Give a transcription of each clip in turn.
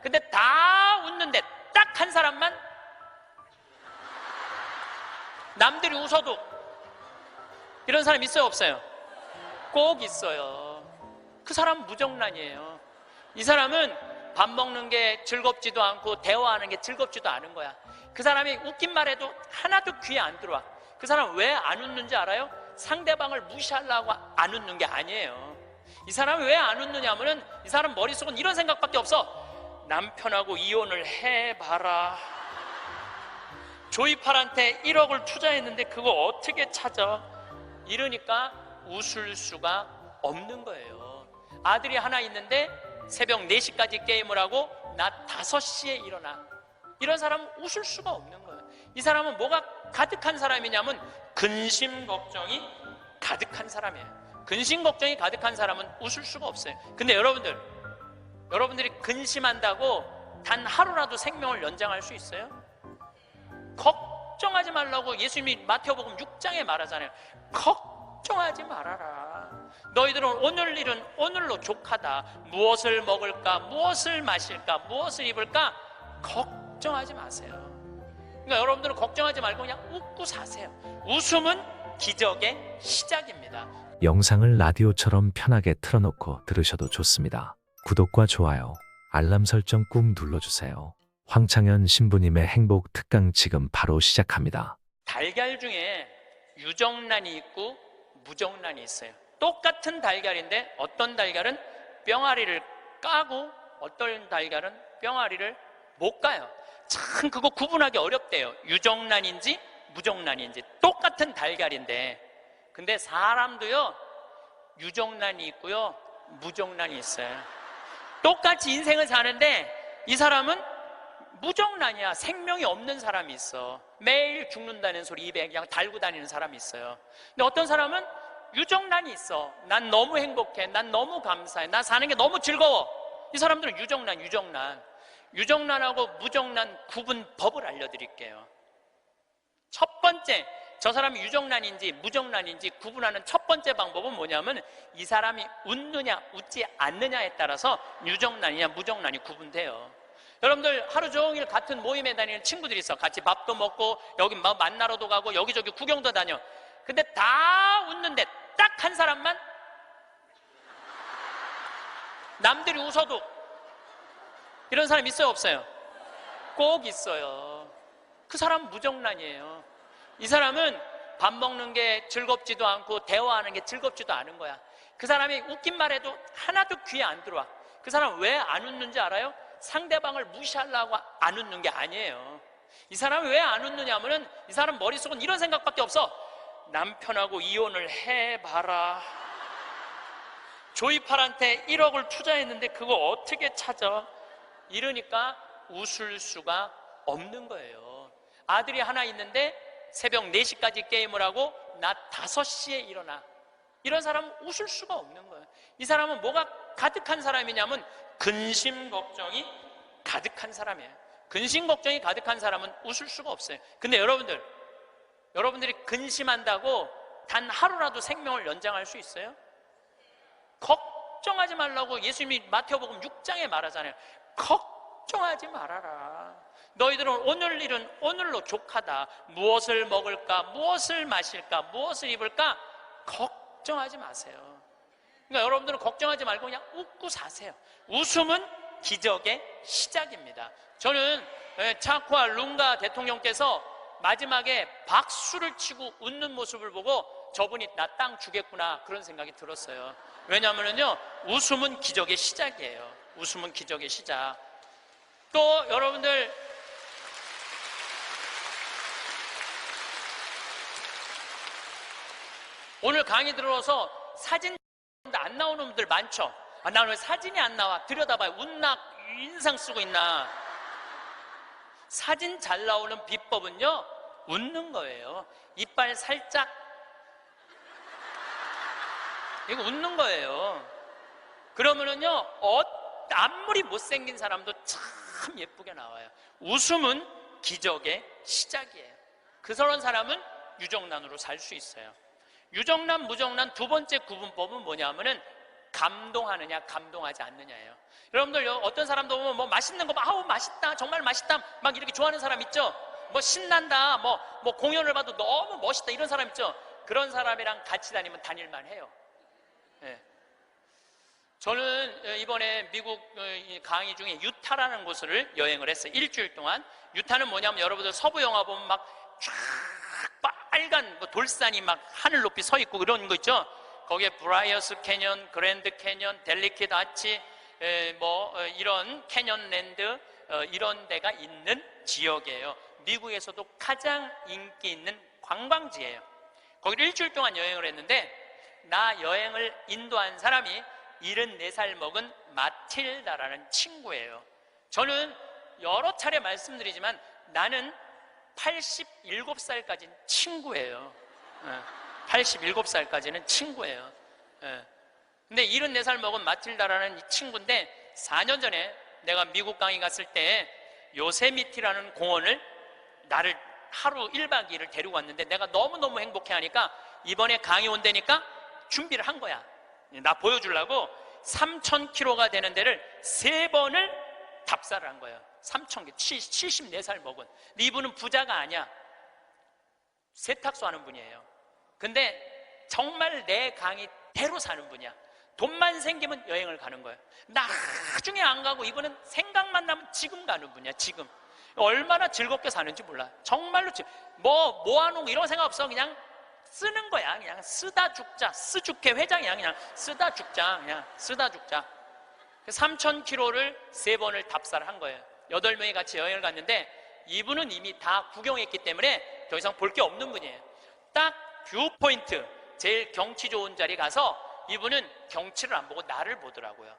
근데 다 웃는데 딱 한 사람만 남들이 웃어도 이런 사람 있어요, 없어요? 꼭 있어요. 그 사람은 무정란이에요. 이 사람은 밥 먹는 게 즐겁지도 않고 대화하는 게 즐겁지도 않은 거야. 그 사람이 웃긴 말해도 하나도 귀에 안 들어와. 그 사람 왜 안 웃는지 알아요? 상대방을 무시하려고 안 웃는 게 아니에요. 이 사람이 왜 안 웃느냐면은 이 사람 머릿속은 이런 생각밖에 없어. 남편하고 이혼을 해봐라. 조이팔한테 1억을 투자했는데 그거 어떻게 찾아? 이러니까 웃을 수가 없는 거예요. 아들이 하나 있는데 새벽 4시까지 게임을 하고 낮 5시에 일어나. 이런 사람은 웃을 수가 없는 거예요. 이 사람은 뭐가 가득한 사람이냐면 근심 걱정이 가득한 사람이에요. 근심 걱정이 가득한 사람은 웃을 수가 없어요. 근데 여러분들이 근심한다고 단 하루라도 생명을 연장할 수 있어요? 걱정하지 말라고 예수님이 마태복음 6장에 말하잖아요. 걱정하지 말아라. 너희들은 오늘 일은 오늘로 족하다. 무엇을 먹을까, 무엇을 마실까, 무엇을 입을까 걱정하지 마세요. 그러니까 여러분들은 걱정하지 말고 그냥 웃고 사세요. 웃음은 기적의 시작입니다. 영상을 라디오처럼 편하게 틀어놓고 들으셔도 좋습니다. 구독과 좋아요, 알람 설정 꾹 눌러주세요. 황창현 신부님의 행복 특강 지금 바로 시작합니다. 달걀 중에 유정란이 있고 무정란이 있어요. 똑같은 달걀인데 어떤 달걀은 뿅아리를 까고 어떤 달걀은 뿅아리를 못 까요. 참 그거 구분하기 어렵대요. 유정란인지 무정란인지. 똑같은 달걀인데 근데 사람도요 유정란이 있고요 무정란이 있어요. 똑같이 인생을 사는데 이 사람은 무정란이야. 생명이 없는 사람이 있어. 매일 죽는다는 소리 입에 그냥 달고 다니는 사람이 있어요. 근데 어떤 사람은 유정란이 있어. 난 너무 행복해. 난 너무 감사해. 난 사는 게 너무 즐거워. 이 사람들은 유정란하고 무정란 구분법을 알려드릴게요. 첫 번째, 저 사람이 유정란인지 무정란인지 구분하는 첫 번째 방법은 뭐냐면 이 사람이 웃느냐 웃지 않느냐에 따라서 유정란이냐 무정란이 구분돼요. 여러분들 하루 종일 같은 모임에 다니는 친구들이 있어. 같이 밥도 먹고 여기 만나러도 가고 여기저기 구경도 다녀. 근데 다 웃는데 딱 한 사람만 남들이 웃어도 이런 사람 있어요, 없어요? 꼭 있어요. 그 사람은 무정란이에요. 이 사람은 밥 먹는 게 즐겁지도 않고 대화하는 게 즐겁지도 않은 거야. 그 사람이 웃긴 말해도 하나도 귀에 안 들어와. 그 사람은 왜 안 웃는지 알아요? 상대방을 무시하려고 안 웃는 게 아니에요. 이 사람이 왜 안 웃느냐면은 이 사람 머릿속은 이런 생각밖에 없어. 남편하고 이혼을 해봐라. 조이팔한테 1억을 투자했는데 그거 어떻게 찾아? 이러니까 웃을 수가 없는 거예요. 아들이 하나 있는데 새벽 4시까지 게임을 하고 낮 5시에 일어나. 이런 사람은 웃을 수가 없는 거예요. 이 사람은 뭐가 가득한 사람이냐면 근심 걱정이 가득한 사람이에요. 근심 걱정이 가득한 사람은 웃을 수가 없어요. 근데 여러분들이 근심한다고 단 하루라도 생명을 연장할 수 있어요? 걱정하지 말라고 예수님이 마태복음 6장에 말하잖아요. 걱정하지 말아라. 너희들은 오늘 일은 오늘로 족하다. 무엇을 먹을까, 무엇을 마실까, 무엇을 입을까 걱정하지 마세요. 그러니까 여러분들은 걱정하지 말고 그냥 웃고 사세요. 웃음은 기적의 시작입니다. 저는 차코와 룽가 대통령께서 마지막에 박수를 치고 웃는 모습을 보고 저분이 나 땅 주겠구나 그런 생각이 들었어요. 왜냐하면요 웃음은 기적의 시작이에요. 웃음은 기적의 시작. 또 여러분들 오늘 강의 들어서 사진 안 나오는 분들 많죠? 나 왜 사진이 안 나와? 들여다봐요. 웃나 인상 쓰고 있나? 사진 잘 나오는 비법은요 웃는 거예요. 이빨 살짝 이거 웃는 거예요. 그러면은요 아무리 못생긴 사람도 참 예쁘게 나와요. 웃음은 기적의 시작이에요. 그런 사람은 유정란으로 살 수 있어요. 유정란, 무정란 두 번째 구분법은 뭐냐면은 감동하느냐 감동하지 않느냐예요. 여러분들 어떤 사람도 보면 뭐 맛있는 거 아우 맛있다 정말 맛있다 막 이렇게 좋아하는 사람 있죠. 뭐 신난다 뭐 공연을 봐도 너무 멋있다 이런 사람 있죠. 그런 사람이랑 같이 다니면 다닐만 해요. 예. 저는 이번에 미국 강의 중에 유타라는 곳을 여행을 했어요. 일주일 동안. 유타는 뭐냐면 여러분들 서부 영화 보면 막 쫙 빨간 돌산이 막 하늘 높이 서 있고 그런 거 있죠. 거기에 브라이어스 캐년, 그랜드 캐년, 델리킷 아치 이런 캐년랜드 이런 데가 있는 지역이에요. 미국에서도 가장 인기 있는 관광지예요. 거기를 일주일 동안 여행을 했는데 나 여행을 인도한 사람이 74살 먹은 마틸다라는 친구예요. 저는 여러 차례 말씀드리지만 나는 87살까지는 친구예요. 87살까지는 친구예요. 근데 74살 먹은 마틸다라는 이 친구인데 4년 전에 내가 미국 강의 갔을 때 요세미티라는 공원을 나를 하루 1박 2일을 데리고 왔는데 내가 너무너무 행복해 하니까 이번에 강의 온다니까 준비를 한 거야. 나 보여주려고 3,000km가 되는 데를 3번을 답사를 한 거예요. 3,000km, 74살 먹은. 근데 이분은 부자가 아니야. 세탁소 하는 분이에요. 근데 정말 내 강의대로 사는 분이야. 돈만 생기면 여행을 가는 거예요. 나중에 안 가고 이분은 생각만 나면 지금 가는 분이야. 지금 얼마나 즐겁게 사는지 몰라. 정말로 모아놓은 거 이런 생각 없어. 그냥 쓰는 거야. 그냥 쓰다 죽자. 스주케 회장이야. 그냥 쓰다 죽자. 그냥 쓰다 죽자. 3,000km를 3번을 답사를 한 거예요. 8명이 같이 여행을 갔는데 이분은 이미 다 구경했기 때문에 더 이상 볼 게 없는 분이에요. 딱 뷰포인트 제일 경치 좋은 자리 가서 이분은 경치를 안 보고 나를 보더라고요.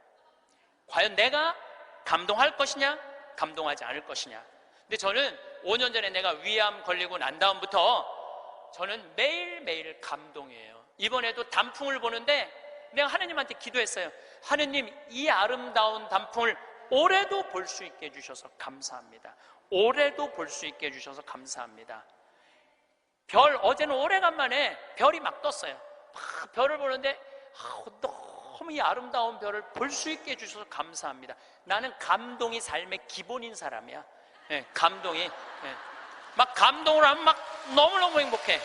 과연 내가 감동할 것이냐 감동하지 않을 것이냐. 근데 저는 5년 전에 내가 위암 걸리고 난 다음부터 저는 매일매일 감동이에요. 이번에도 단풍을 보는데 내가 하느님한테 기도했어요. 하느님, 이 아름다운 단풍을 올해도 볼 수 있게 해주셔서 감사합니다. 올해도 볼 수 있게 해주셔서 감사합니다. 어제는 오래간만에 별이 막 떴어요. 막 별을 보는데 너무 이 아름다운 별을 볼 수 있게 해주셔서 감사합니다. 나는 감동이 삶의 기본인 사람이야. 감동이. 막 감동을 하면 막 너무너무 행복해.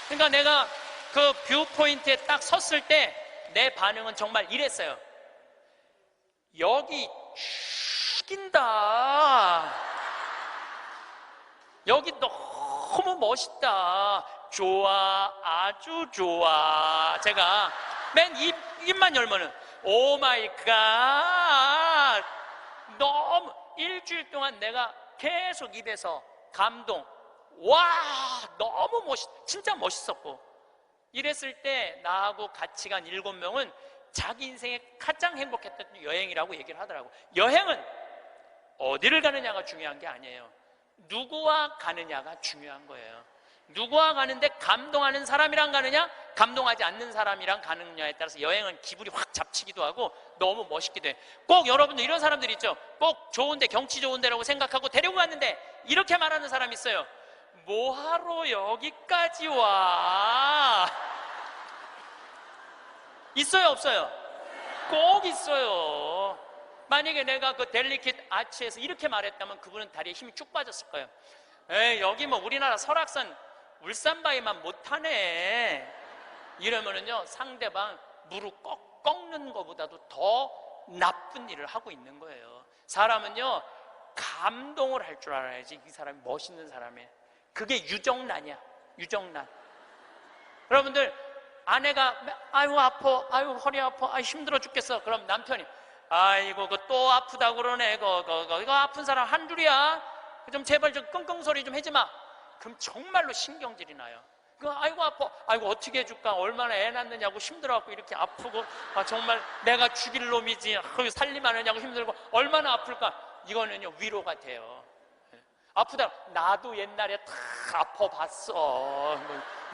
그러니까 내가 그 뷰포인트에 딱 섰을 때 내 반응은 정말 이랬어요. 여기 죽인다. 여기 너무 멋있다. 좋아, 아주 좋아. 제가 맨 입만 열면은 오 마이 갓. 너무 일주일 동안 내가 계속 입에서 감동. 와, 너무 진짜 멋있었고. 이랬을 때 나하고 같이 간 7명은 자기 인생에 가장 행복했던 여행이라고 얘기를 하더라고. 여행은 어디를 가느냐가 중요한 게 아니에요. 누구와 가느냐가 중요한 거예요. 누구와 가는데 감동하는 사람이랑 가느냐 감동하지 않는 사람이랑 가느냐에 따라서 여행은 기분이 확 잡치기도 하고 너무 멋있기도 해. 꼭 여러분들 이런 사람들 있죠. 꼭 좋은데 경치 좋은 데라고 생각하고 데리고 갔는데 이렇게 말하는 사람이 있어요. 뭐하러 여기까지 와? 있어요 없어요? 꼭 있어요. 만약에 내가 그 델리킷 아치에서 이렇게 말했다면 그분은 다리에 힘이 쭉 빠졌을 거예요. 에이, 여기 뭐 우리나라 설악산 울산바위만 못하네 이러면은요 상대방 무릎 꺾는 것보다도 더 나쁜 일을 하고 있는 거예요. 사람은요 감동을 할 줄 알아야지 이 사람이 멋있는 사람이에요. 그게 유정란이야. 유정란. 여러분들 아내가 아이고 아파, 아이고 허리 아파, 아이 힘들어 죽겠어. 그럼 남편이 아이고 그 또 아프다고 그러네. 이거 아픈 사람 한 줄이야. 좀 제발 좀 끙끙 소리 좀 하지 마. 그럼 정말로 신경질이 나요. 아이고 아파, 아이고 어떻게 해줄까, 얼마나 애 낳느냐고 힘들어갖고 이렇게 아프고, 정말 내가 죽일 놈이지, 살림 안 하냐고 힘들고 얼마나 아플까. 이거는요 위로가 돼요. 아프다, 나도 옛날에 다 아파봤어.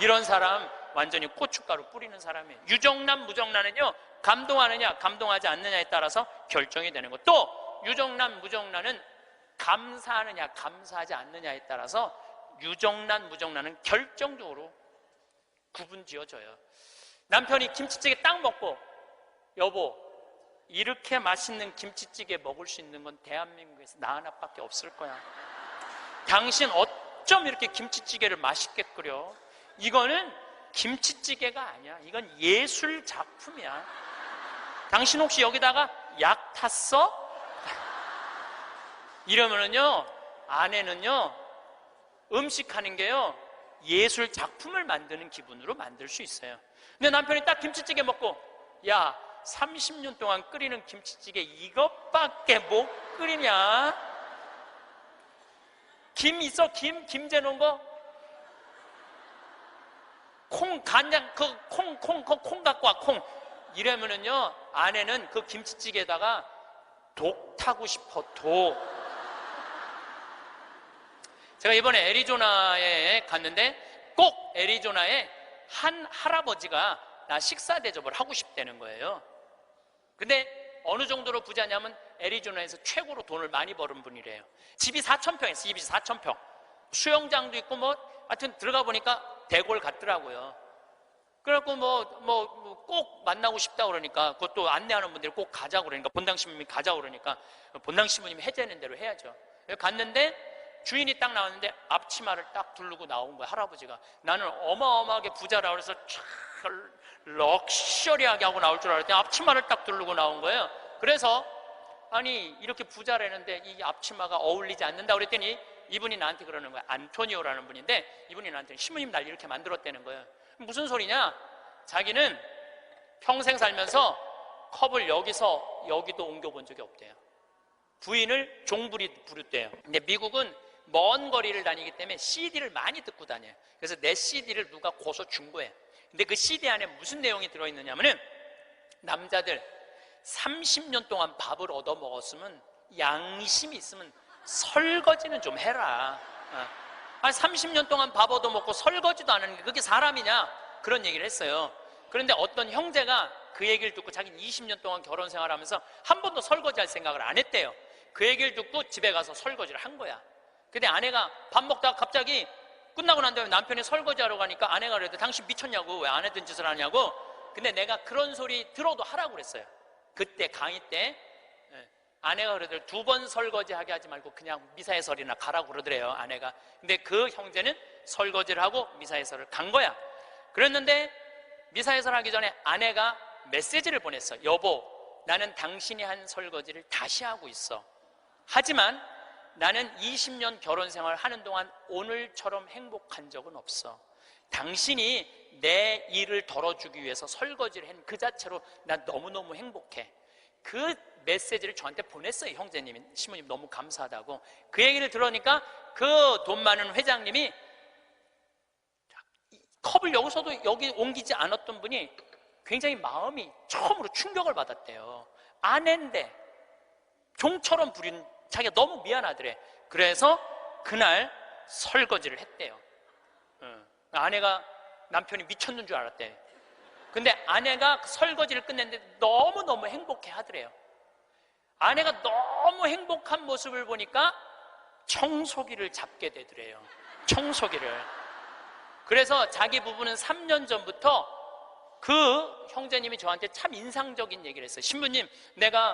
이런 사람 완전히 고춧가루 뿌리는 사람이에요. 유정란 무정란은요 감동하느냐 감동하지 않느냐에 따라서 결정이 되는 것. 또 유정란 무정란은 감사하느냐 감사하지 않느냐에 따라서 유정란 무정란은 결정적으로 구분 지어져요. 남편이 김치찌개 딱 먹고 여보, 이렇게 맛있는 김치찌개 먹을 수 있는 건 대한민국에서 나 하나밖에 없을 거야. 당신 어쩜 이렇게 김치찌개를 맛있게 끓여? 이거는 김치찌개가 아니야. 이건 예술 작품이야. 당신 혹시 여기다가 약 탔어? 이러면은요, 아내는요, 음식하는 게요, 예술 작품을 만드는 기분으로 만들 수 있어요. 근데 남편이 딱 김치찌개 먹고, 야, 30년 동안 끓이는 김치찌개 이것밖에 못 끓이냐? 김 있어? 김재 놓은 거? 콩, 간장, 콩 갖고 와, 콩. 이러면은요, 아내는 그 김치찌개에다가 독 타고 싶어, 독. 제가 이번에 애리조나에 갔는데 꼭 애리조나에 한 할아버지가 나 식사 대접을 하고 싶다는 거예요. 근데 어느 정도로 부자냐면 애리조나에서 최고로 돈을 많이 버는 분이래요. 집이 4,000평 있어요. 집이 4,000평. 수영장도 있고 뭐 하여튼 들어가 보니까 대골 같더라고요. 그래갖고 꼭 만나고 싶다 그러니까, 그것도 안내하는 분들이 꼭 가자고 그러니까, 본당 신부님이 가자고 그러니까 본당 신부님이 해제하는 대로 해야죠. 갔는데 주인이 딱 나왔는데 앞치마를 딱 두르고 나온 거야, 할아버지가. 나는 어마어마하게 부자라 그래서 촥 럭셔리하게 하고 나올 줄 알았더니 앞치마를 딱 두르고 나온 거예요. 그래서 아니 이렇게 부자라는데 이 앞치마가 어울리지 않는다 그랬더니 이분이 나한테 그러는 거야. 안토니오라는 분인데 이분이 나한테 신부님 날 이렇게 만들었다는 거예요. 무슨 소리냐? 자기는 평생 살면서 컵을 여기서 여기도 옮겨본 적이 없대요. 부인을 종부리 부르대요. 근데 미국은 먼 거리를 다니기 때문에 CD를 많이 듣고 다녀요. 그래서 내 CD를 누가 고서 준 거예요. 근데 그 CD 안에 무슨 내용이 들어있느냐면은, 남자들 30년 동안 밥을 얻어 먹었으면 양심이 있으면 설거지는 좀 해라. 아니 30년 동안 밥 얻어 먹고 설거지도 안 하는 게 그게 사람이냐? 그런 얘기를 했어요. 그런데 어떤 형제가 그 얘기를 듣고 자기는 20년 동안 결혼 생활하면서 한 번도 설거지할 생각을 안 했대요. 그 얘기를 듣고 집에 가서 설거지를 한 거야. 근데 아내가 밥 먹다가 갑자기 끝나고 난 다음에 남편이 설거지하러 가니까 아내가 그래도 당신 미쳤냐고, 왜 안 했던 짓을 하냐고. 근데 내가 그런 소리 들어도 하라고 그랬어요. 그때 강의 때 아내가 그러더래요. 2번 설거지하게 하지 말고 그냥 미사에설이나 가라고 그러더래요, 아내가. 근데 그 형제는 설거지를 하고 미사에설을 간 거야. 그랬는데 미사에설 하기 전에 아내가 메시지를 보냈어. 여보, 나는 당신이 한 설거지를 다시 하고 있어. 하지만 나는 20년 결혼 생활 하는 동안 오늘처럼 행복한 적은 없어. 당신이 내 일을 덜어주기 위해서 설거지를 한 그 자체로 난 너무너무 행복해. 그 메시지를 저한테 보냈어요, 형제님이. 신부님 너무 감사하다고. 그 얘기를 들으니까 그 돈 많은 회장님이 컵을 여기서도 여기 옮기지 않았던 분이 굉장히 마음이 처음으로 충격을 받았대요. 아내인데 종처럼 부린 자기가 너무 미안하더래. 그래서 그날 설거지를 했대요. 아내가 남편이 미쳤는 줄 알았대. 근데 아내가 설거지를 끝냈는데 너무너무 행복해 하더래요. 아내가 너무 행복한 모습을 보니까 청소기를 잡게 되더래요. 청소기를. 그래서 자기 부부는 3년 전부터 그 형제님이 저한테 참 인상적인 얘기를 했어요. 신부님, 내가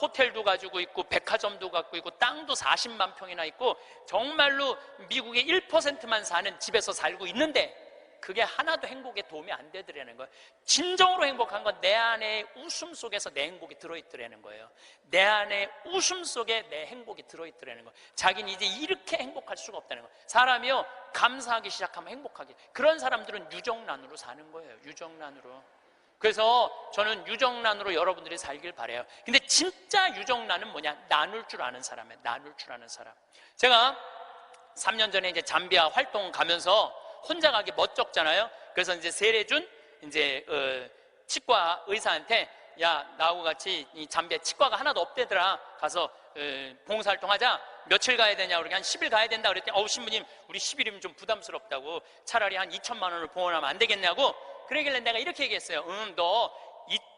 호텔도 가지고 있고 백화점도 갖고 있고 땅도 40만 평이나 있고 정말로 미국의 1%만 사는 집에서 살고 있는데 그게 하나도 행복에 도움이 안 되더라는 거예요. 진정으로 행복한 건 내 안에 웃음 속에서 내 행복이 들어있더라는 거예요. 내 안에 웃음 속에 내 행복이 들어있더라는 거예요. 자기는 이제 이렇게 행복할 수가 없다는 거예요. 사람이요, 감사하기 시작하면 행복하게. 그런 사람들은 유정란으로 사는 거예요. 유정란으로. 그래서 저는 유정란으로 여러분들이 살길 바라요. 근데 진짜 유정란은 뭐냐? 나눌 줄 아는 사람이에요. 나눌 줄 아는 사람. 제가 3년 전에 이제 잠비아 활동 가면서 혼자 가기 멋쩍잖아요. 그래서 이제 세례준 이제 치과 의사한테, 야, 나하고 같이 이 잠비아 치과가 하나도 없대더라. 가서 봉사활동 하자. 며칠 가야 되냐? 그러니까 한 10일 가야 된다 그랬더니, 신부님, 우리 10일이면 좀 부담스럽다고. 차라리 한 2천만 원을 봉헌하면 안 되겠냐고. 그러길래 내가 이렇게 얘기했어요. 너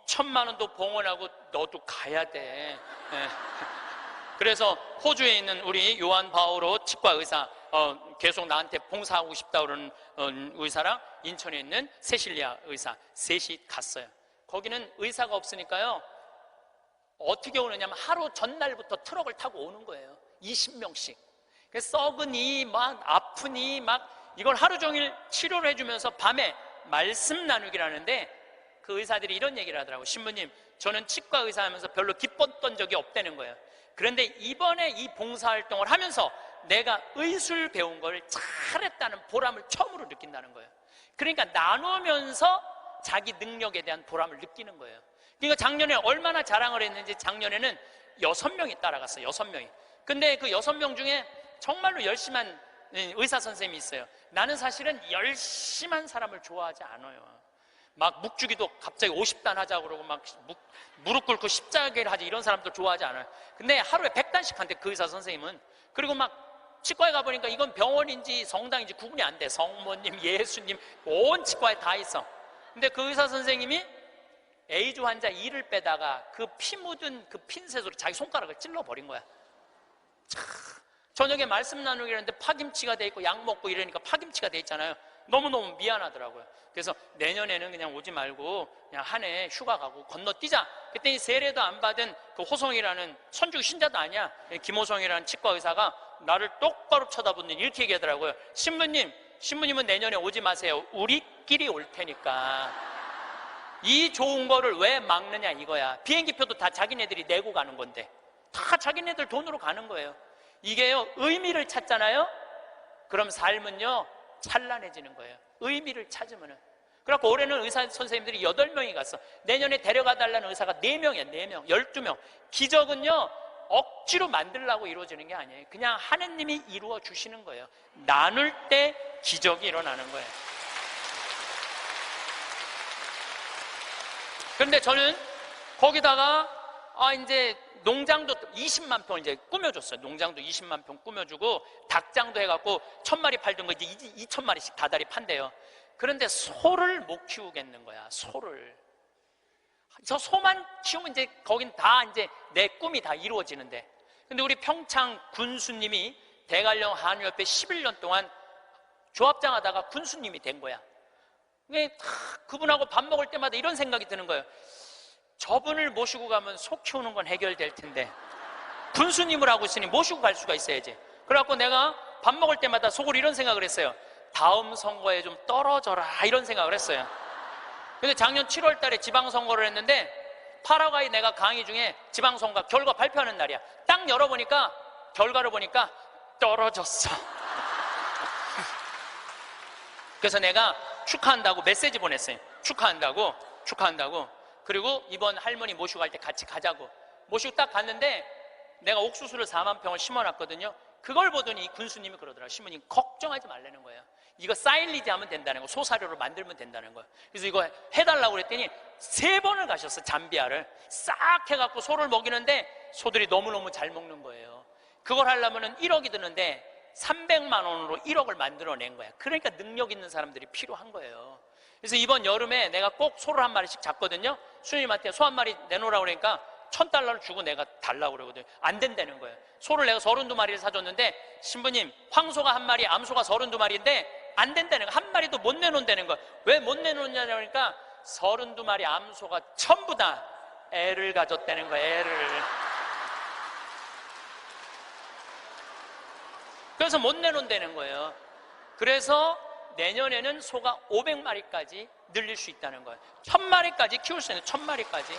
2천만 원도 봉헌하고 너도 가야 돼. 그래서 호주에 있는 우리 요한 바오로 치과 의사, 계속 나한테 봉사하고 싶다 그러는 의사랑 인천에 있는 세실리아 의사 셋이 갔어요. 거기는 의사가 없으니까요, 어떻게 오느냐면 하루 전날부터 트럭을 타고 오는 거예요. 20명씩. 썩으니 막 아프니 막 이걸 하루 종일 치료를 해주면서 밤에 말씀 나누기라는데, 그 의사들이 이런 얘기를 하더라고요. 신부님, 저는 치과 의사 하면서 별로 기뻤던 적이 없다는 거예요. 그런데 이번에 이 봉사활동을 하면서 내가 의술 배운 걸 잘했다는 보람을 처음으로 느낀다는 거예요. 그러니까 나누면서 자기 능력에 대한 보람을 느끼는 거예요. 그러니까 작년에 얼마나 자랑을 했는지, 작년에는 6명이 따라갔어요. 6명이. 근데 그 6명 중에 정말로 열심한 의사 선생님이 있어요. 나는 사실은 열심한 사람을 좋아하지 않아요. 막 묵주기도 갑자기 50단 하자고 그러고 막 무릎 꿇고 십자가를 하지, 이런 사람들 좋아하지 않아요. 근데 하루에 100단씩 한대, 그 의사 선생님은. 그리고 막 치과에 가보니까 이건 병원인지 성당인지 구분이 안 돼. 성모님, 예수님, 온 치과에 다 있어. 근데 그 의사 선생님이 에이즈 환자 이를 빼다가 그 피 묻은 그 핀셋으로 자기 손가락을 찔러버린 거야. 저녁에 말씀 나누기 했는데 파김치가 돼 있고 약 먹고 이러니까 파김치가 돼 있잖아요. 너무너무 미안하더라고요. 그래서 내년에는 그냥 오지 말고 그냥 한 해 휴가 가고 건너뛰자. 그랬더니 세례도 안 받은 그 호성이라는, 천주교 신자도 아니야, 김호성이라는 치과 의사가 나를 똑바로 쳐다보더니 이렇게 얘기하더라고요. 신부님은 내년에 오지 마세요. 우리끼리 올 테니까. 이 좋은 거를 왜 막느냐 이거야. 비행기표도 다 자기네들이 내고 가는 건데, 다 자기네들 돈으로 가는 거예요. 이게요, 의미를 찾잖아요. 그럼 삶은요 찬란해지는 거예요. 의미를 찾으면은. 그래갖고 올해는 의사 선생님들이 8명이 갔어. 내년에 데려가 달라는 의사가 4명이야. 4명, 12명. 기적은요 억지로 만들려고 이루어지는 게 아니에요. 그냥 하느님이 이루어 주시는 거예요. 나눌 때 기적이 일어나는 거예요. 그런데 저는 거기다가 이제 농장도 20만 평을 이제 꾸며줬어요. 농장도 20만 평 꾸며주고 닭장도 해갖고 1000마리 팔던 거 이제 2000마리씩 다달이 판대요. 그런데 소를 못 키우겠는 거야. 소를. 저 소만 키우면 이제 거긴 다 이제 내 꿈이 다 이루어지는데. 근데 우리 평창 군수님이 대관령 한우협회 11년 동안 조합장 하다가 군수님이 된 거야. 그분하고 밥 먹을 때마다 이런 생각이 드는 거예요. 저분을 모시고 가면 소 키우는 건 해결될 텐데 군수님을 하고 있으니 모시고 갈 수가 있어야지. 그래갖고 내가 밥 먹을 때마다 속으로 이런 생각을 했어요. 다음 선거에 좀 떨어져라, 이런 생각을 했어요. 근데 작년 7월 달에 지방선거를 했는데 파라과이 내가 강의 중에 지방선거 결과 발표하는 날이야. 딱 열어보니까 결과를 보니까 떨어졌어. 그래서 내가 축하한다고 메시지 보냈어요. 축하한다고. 그리고 이번 할머니 모시고 갈 때 같이 가자고. 모시고 딱 갔는데 내가 옥수수를 4만 평을 심어놨거든요. 그걸 보더니 이 군수님이 그러더라고요. 신부님 걱정하지 말라는 거예요. 이거 사일리지 하면 된다는 거, 소사료로 만들면 된다는 거예요. 그래서 이거 해달라고 그랬더니 3번을 가셨어. 잠비아를 싹 해갖고 소를 먹이는데 소들이 너무너무 잘 먹는 거예요. 그걸 하려면 1억이 드는데 300만 원으로 1억을 만들어낸 거야. 그러니까 능력 있는 사람들이 필요한 거예요. 그래서 이번 여름에 내가 꼭 소를 한 마리씩 잡거든요. 수님한테 소 한 마리 내놓으라고 그러니까 $1000를 주고 내가 달라고 그러거든요. 안 된다는 거예요. 소를 내가 32마리를 사줬는데 신부님, 황소가 1마리, 암소가 32마리인데 안 된다는 거예요. 한 마리도 못 내놓는다는 거예요. 왜 못 내놓느냐고 하니까 32마리 암소가 전부 다 애를 가졌다는 거예요. 애를. 그래서 못 내놓는다는 거예요. 그래서 내년에는 소가 500마리까지 늘릴 수 있다는 거예요. 1000마리까지 키울 수 있는 1000마리까지.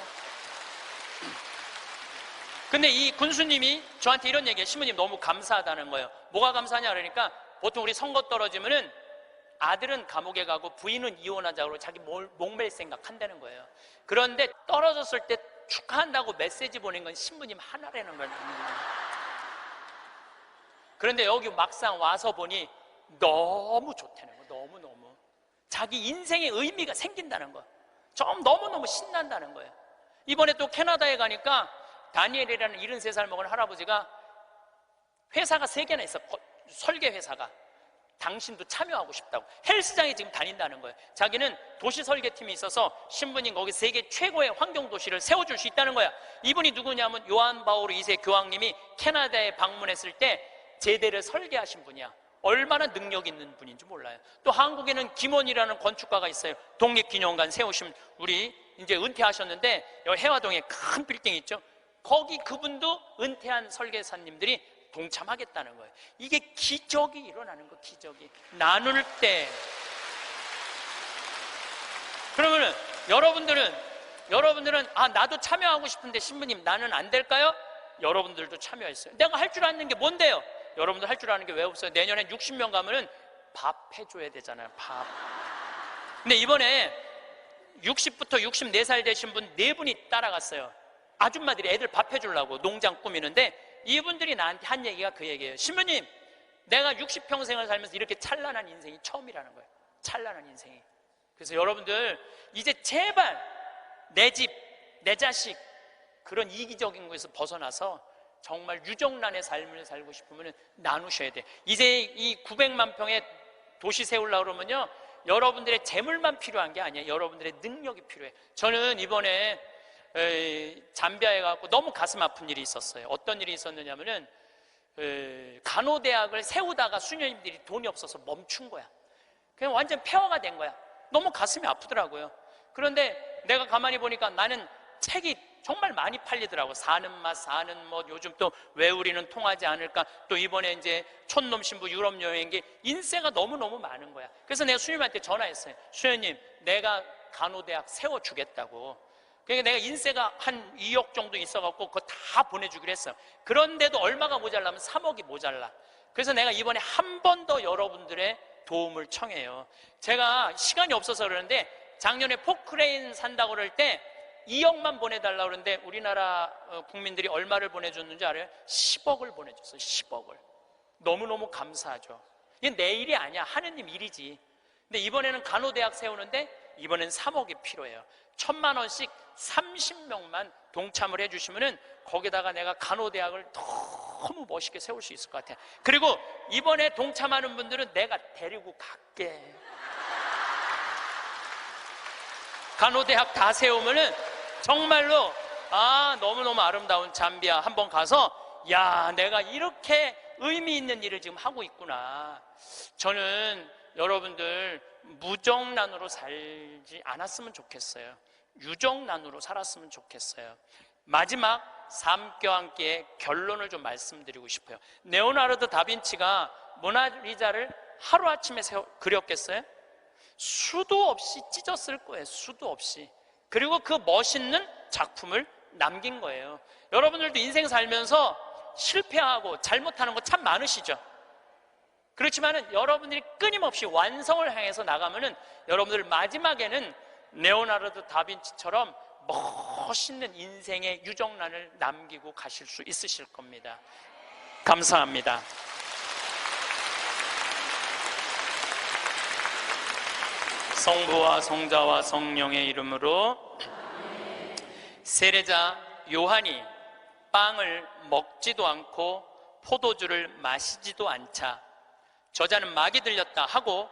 근데 이 군수님이 저한테 이런 얘기해요. 신부님 너무 감사하다는 거예요. 뭐가 감사하냐 그러니까 보통 우리 선거 떨어지면은 아들은 감옥에 가고 부인은 이혼하자고 자기 목맬 생각 한다는 거예요. 그런데 떨어졌을 때 축하한다고 메시지 보낸 건 신부님 하나라는 거예요. 그런데 여기 막상 와서 보니 너무 좋다는 거예요. 너무너무 자기 인생의 의미가 생긴다는 거예요. 좀 너무너무 신난다는 거예요. 이번에 또 캐나다에 가니까 다니엘이라는 73살 먹은 할아버지가 회사가 3개나 있어. 설계 회사가. 당신도 참여하고 싶다고 헬스장에 지금 다닌다는 거예요. 자기는 도시 설계팀이 있어서 신부님 거기 세계 최고의 환경도시를 세워줄 수 있다는 거야. 이분이 누구냐면 요한 바오로 2세 교황님이 캐나다에 방문했을 때 제대를 설계하신 분이야. 얼마나 능력 있는 분인지 몰라요. 또 한국에는 김원이라는 건축가가 있어요. 독립기념관 세우신, 우리 이제 은퇴하셨는데 여기 해화동에 큰 빌딩 있죠. 거기 그분도 은퇴한 설계사님들이 동참하겠다는 거예요. 이게 기적이 일어나는 거, 기적이. 나눌 때. 그러면은 여러분들은 아, 나도 참여하고 싶은데 신부님 나는 안 될까요? 여러분들도 참여했어요. 내가 할 줄 아는 게 뭔데요? 여러분들 할 줄 아는 게 왜 없어요? 내년에 60명 가면은 밥 해줘야 되잖아요. 밥. 근데 이번에 60부터 64살 되신 분 4분이 따라갔어요. 아줌마들이 애들 밥 해주려고 농장 꾸미는데 이분들이 나한테 한 얘기가 그 얘기예요. 신부님, 내가 60평생을 살면서 이렇게 찬란한 인생이 처음이라는 거예요. 찬란한 인생이. 그래서 여러분들 이제 제발 내 집, 내 자식 그런 이기적인 것에서 벗어나서 정말 유정란의 삶을 살고 싶으면 나누셔야 돼. 이제 이 900만 평의 도시 세우려고 그러면요, 여러분들의 재물만 필요한 게 아니에요. 여러분들의 능력이 필요해. 저는 이번에 잠비아에 가고 너무 가슴 아픈 일이 있었어요. 어떤 일이 있었느냐면은 간호대학을 세우다가 수녀님들이 돈이 없어서 멈춘 거야. 그냥 완전 폐허가 된 거야. 너무 가슴이 아프더라고요. 그런데 내가 가만히 보니까 나는 책이 정말 많이 팔리더라고. 사는 맛, 사는 뭐, 요즘 또 왜 우리는 통하지 않을까, 또 이번에 이제 촌놈 신부 유럽 여행기, 인세가 너무너무 많은 거야. 그래서 내가 수녀님한테 전화했어요. 수녀님, 내가 간호대학 세워주겠다고. 그러니까 내가 인세가 한 2억 정도 있어갖고 그거 다 보내주기로 했어요. 그런데도 얼마가 모자라면 3억이 모자라. 그래서 내가 이번에 한 번 더 여러분들의 도움을 청해요. 제가 시간이 없어서 그러는데 작년에 포크레인 산다고 그럴 때 2억만 보내달라고 그러는데 우리나라 국민들이 얼마를 보내줬는지 알아요? 10억을 보내줬어요. 10억을. 너무너무 감사하죠. 이게 내 일이 아니야. 하느님 일이지. 근데 이번에는 간호대학 세우는데 이번엔 3억이 필요해요. 1,000만 원씩 30명만 동참을 해주시면은 거기다가 내가 간호대학을 너무 멋있게 세울 수 있을 것 같아요. 그리고 이번에 동참하는 분들은 내가 데리고 갈게. 간호대학 다 세우면은 정말로 너무너무 아름다운 잠비아 한번 가서 야, 내가 이렇게 의미 있는 일을 지금 하고 있구나. 저는 여러분들 무정란으로 살지 않았으면 좋겠어요. 유정란으로 살았으면 좋겠어요. 마지막 삶과 함께 결론을 좀 말씀드리고 싶어요. 레오나르도 다빈치가 모나리자를 하루아침에 그렸겠어요? 수도 없이 찢었을 거예요. 수도 없이. 그리고 그 멋있는 작품을 남긴 거예요. 여러분들도 인생 살면서 실패하고 잘못하는 거 참 많으시죠? 그렇지만은 여러분들이 끊임없이 완성을 향해서 나가면은 여러분들 마지막에는 레오나르도 다빈치처럼 멋있는 인생의 유정란을 남기고 가실 수 있으실 겁니다. 감사합니다. 성부와 성자와 성령의 이름으로. 세례자 요한이 빵을 먹지도 않고 포도주를 마시지도 않자 저자는 막이 들렸다 하고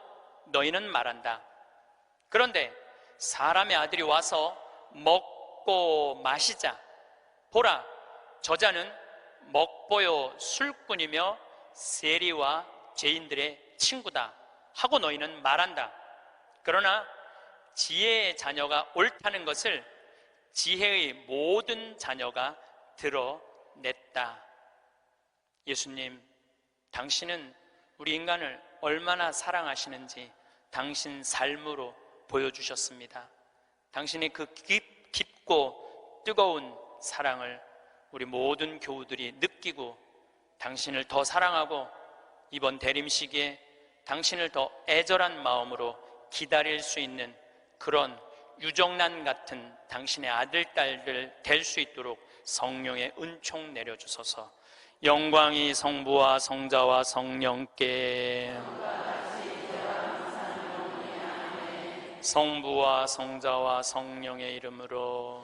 너희는 말한다. 그런데 사람의 아들이 와서 먹고 마시자 보라, 저자는 먹보요 술꾼이며 세리와 죄인들의 친구다 하고 너희는 말한다. 그러나 지혜의 자녀가 옳다는 것을 지혜의 모든 자녀가 드러냈다. 예수님, 당신은 우리 인간을 얼마나 사랑하시는지 당신 삶으로 보여주셨습니다. 당신의 그 깊고 뜨거운 사랑을 우리 모든 교우들이 느끼고 당신을 더 사랑하고 이번 대림 시기에 당신을 더 애절한 마음으로 기다릴 수 있는 그런 유정란 같은 당신의 아들, 딸들 될 수 있도록 성령의 은총 내려주소서. 영광이 성부와 성자와 성령께, 성부와 성자와 성령의 이름으로.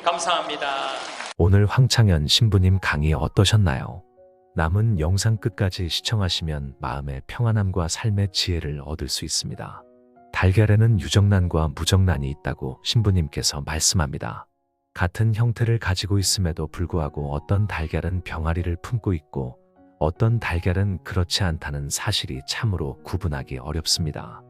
감사합니다. 오늘 황창현 신부님 강의 어떠셨나요? 남은 영상 끝까지 시청하시면 마음의 평안함과 삶의 지혜를 얻을 수 있습니다. 달걀에는 유정란과 무정란이 있다고 신부님께서 말씀합니다. 같은 형태를 가지고 있음에도 불구하고 어떤 달걀은 병아리를 품고 있고 어떤 달걀은 그렇지 않다는 사실이 참으로 구분하기 어렵습니다.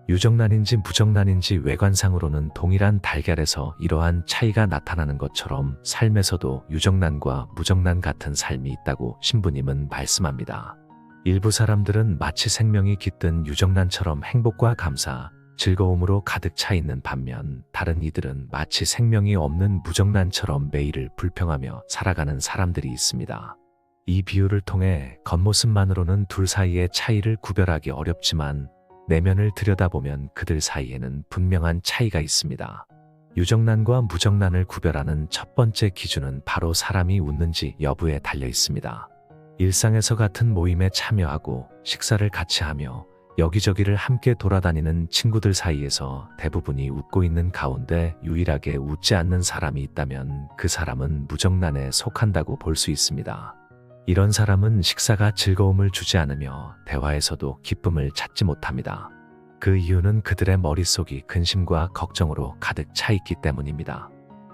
유정란인지 무정란인지 외관상으로는 동일한 달걀에서 이러한 차이가 나타나는 것처럼 삶에서도 유정란과 무정란 같은 삶이 있다고 신부님은 말씀합니다. 일부 사람들은 마치 생명이 깃든 유정란처럼 행복과 감사, 즐거움으로 가득 차 있는 반면 다른 이들은 마치 생명이 없는 무정란처럼 매일을 불평하며 살아가는 사람들이 있습니다. 이 비유를 통해 겉모습만으로는 둘 사이의 차이를 구별하기 어렵지만 내면을 들여다보면 그들 사이에는 분명한 차이가 있습니다. 유정란과 무정란을 구별하는 첫 번째 기준은 바로 사람이 웃는지 여부에 달려 있습니다. 일상에서 같은 모임에 참여하고 식사를 같이 하며 여기저기를 함께 돌아다니는 친구들 사이에서 대부분이 웃고 있는 가운데 유일하게 웃지 않는 사람이 있다면 그 사람은 무정란에 속한다고 볼 수 있습니다. 이런 사람은 식사가 즐거움을 주지 않으며 대화에서도 기쁨을 찾지 못합니다. 그 이유는 그들의 머릿속이 근심과 걱정으로 가득 차 있기 때문입니다.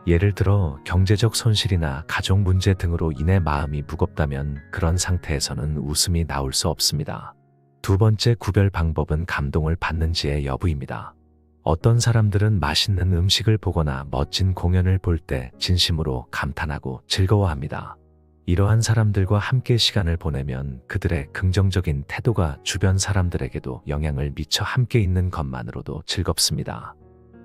예를 들어 경제적 손실이나 가족 문제 등으로 인해 마음이 무겁다면 그런 상태에서는 웃음이 나올 수 없습니다. 두 번째 구별 방법은 감동을 받는지의 여부입니다. 어떤 사람들은 맛있는 음식을 보거나 멋진 공연을 볼 때 진심으로 감탄하고 즐거워합니다. 이러한 사람들과 함께 시간을 보내면 그들의 긍정적인 태도가 주변 사람들에게도 영향을 미쳐 함께 있는 것만으로도 즐겁습니다.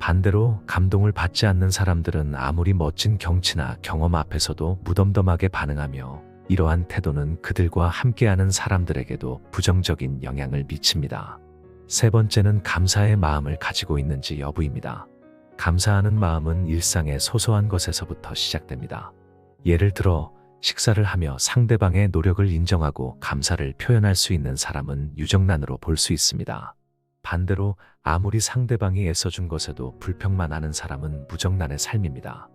반대로 감동을 받지 않는 사람들은 아무리 멋진 경치나 경험 앞에서도 무덤덤하게 반응하며 이러한 태도는 그들과 함께하는 사람들에게도 부정적인 영향을 미칩니다. 세 번째는 감사의 마음을 가지고 있는지 여부입니다. 감사하는 마음은 일상의 소소한 것에서부터 시작됩니다. 예를 들어 식사를 하며 상대방의 노력을 인정하고 감사를 표현할 수 있는 사람은 유정란으로 볼 수 있습니다. 반대로 아무리 상대방이 애써준 것에도 불평만 하는 사람은 무정란의 삶입니다.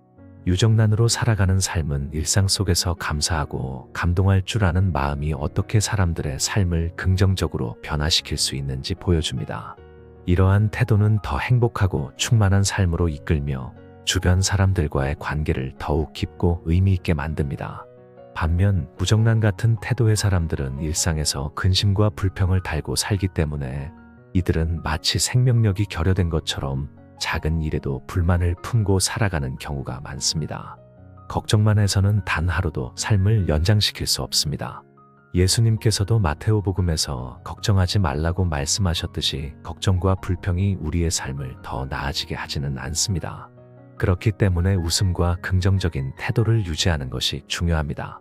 유정란으로 살아가는 삶은 일상 속에서 감사하고 감동할 줄 아는 마음이 어떻게 사람들의 삶을 긍정적으로 변화시킬 수 있는지 보여줍니다. 이러한 태도는 더 행복하고 충만한 삶으로 이끌며 주변 사람들과의 관계를 더욱 깊고 의미 있게 만듭니다. 반면 무정란 같은 태도의 사람들은 일상에서 근심과 불평을 달고 살기 때문에 이들은 마치 생명력이 결여된 것처럼 작은 일에도 불만을 품고 살아가는 경우가 많습니다. 걱정만 해서는 단 하루도 삶을 연장시킬 수 없습니다. 예수님께서도 마테오복음에서 걱정하지 말라고 말씀하셨듯이 걱정과 불평이 우리의 삶을 더 나아지게 하지는 않습니다. 그렇기 때문에 웃음과 긍정적인 태도를 유지하는 것이 중요합니다.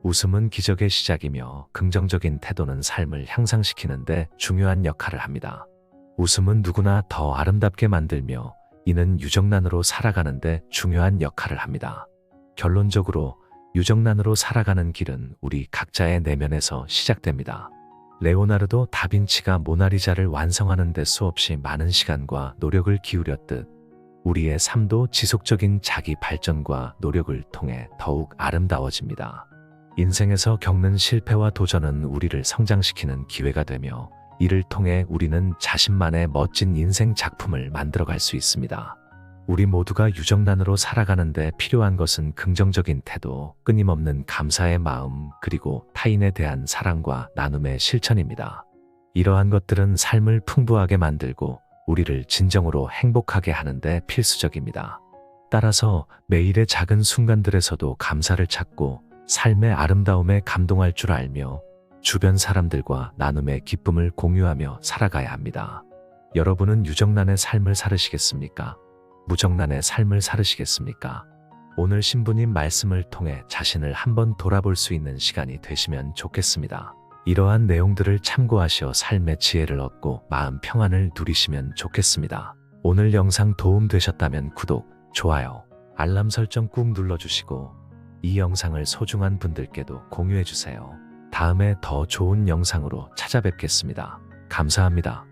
웃음은 기적의 시작이며 긍정적인 태도는 삶을 향상시키는데 중요한 역할을 합니다. 웃음은 누구나 더 아름답게 만들며 이는 유정란으로 살아가는데 중요한 역할을 합니다. 결론적으로 유정란으로 살아가는 길은 우리 각자의 내면에서 시작됩니다. 레오나르도 다빈치가 모나리자를 완성하는 데 수없이 많은 시간과 노력을 기울였듯 우리의 삶도 지속적인 자기 발전과 노력을 통해 더욱 아름다워집니다. 인생에서 겪는 실패와 도전은 우리를 성장시키는 기회가 되며 이를 통해 우리는 자신만의 멋진 인생 작품을 만들어갈 수 있습니다. 우리 모두가 유정란으로 살아가는데 필요한 것은 긍정적인 태도, 끊임없는 감사의 마음, 그리고 타인에 대한 사랑과 나눔의 실천입니다. 이러한 것들은 삶을 풍부하게 만들고 우리를 진정으로 행복하게 하는데 필수적입니다. 따라서 매일의 작은 순간들에서도 감사를 찾고 삶의 아름다움에 감동할 줄 알며 주변 사람들과 나눔의 기쁨을 공유하며 살아가야 합니다. 여러분은 유정란의 삶을 살으시겠습니까? 무정란의 삶을 살으시겠습니까? 오늘 신부님 말씀을 통해 자신을 한번 돌아볼 수 있는 시간이 되시면 좋겠습니다. 이러한 내용들을 참고하시어 삶의 지혜를 얻고 마음 평안을 누리시면 좋겠습니다. 오늘 영상 도움 되셨다면 구독, 좋아요, 알람 설정 꾹 눌러주시고 이 영상을 소중한 분들께도 공유해주세요. 다음에 더 좋은 영상으로 찾아뵙겠습니다. 감사합니다.